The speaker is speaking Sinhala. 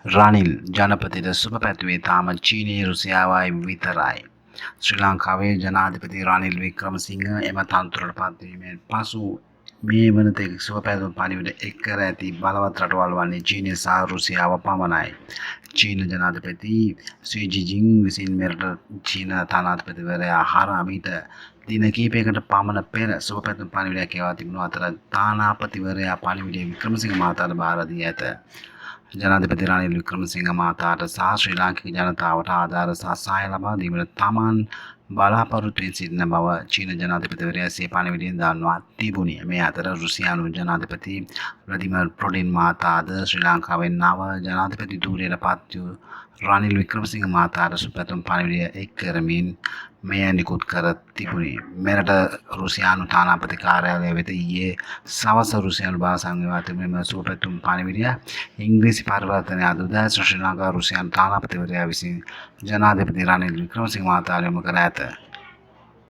රනිල් ජනපතිට සුබ පැතුවේ තාම චීනයේ රුසියාවයි විතරයි. ශ්‍රී ලංකාවේ ජනාධිපති රනිල් වික්‍රමසිංහ එම තනතුරට පත්වීමෙන් පසු මේ වනතෙක් සුබ පැතුම් පණිවිඩ එක් කර ඇති බලවත් රටවල් වන්නේ චීනය සහ රුසියාව පමණයි. චීන ජනාධිපති ෂී ජින්පිං විසින් මෙරට චීන තානාපතිවරයා හරහා මීට දින කිහිපයකට පමණ පෙර සුබ පැතුම් පණිවිඩයක් යවා තිබුණු අතර තානාපතිවරයා පණිවිඩය වික්‍රමසිංහ මහතාට බාර දී ඇත. ජනාධිපති රනිල් වික්‍රමසිංහ මහතාට සහ ශ්‍රී ලාංකික ජනතාවට ආධාර සහ සහාය ලබා දීමට තමන් බලාපොරොත්තු වෙමින් සිටින බව චීන ජනාධිපතිවරයා සිය පණිවිඩයෙන් දන්වා තිබුණි. මේ අතර රුසියානු ජනාධිපති ව්ලාදිමිර් පුටින් මහතාද ශ්‍රී ලාංකාවේ නව ජනාධිපති ධූරයට පත් වූ රනිල් වික්‍රමසිංහ මහතාට සුබ පැතුම් පණිවිඩය එක් කරමින් මෙය නිකුත් කර තිබුණි. මෙරට රුසියානු තානාපති කාර්යාලය වෙත ඊයේ සවස රුසියානු භාෂාවෙන් යවා තිබුණු මෙම සුබ පැතුම් පණිවිඩය ඉංග්‍රීසි පරිවර්තනය අද උදෑසන ශ්‍රී ලංකා රුසියානු තානාපතිවරයා විසින් ජනාධිපති රනිල් වික්‍රමසිංහ මහතාට යොමු කර ඇත.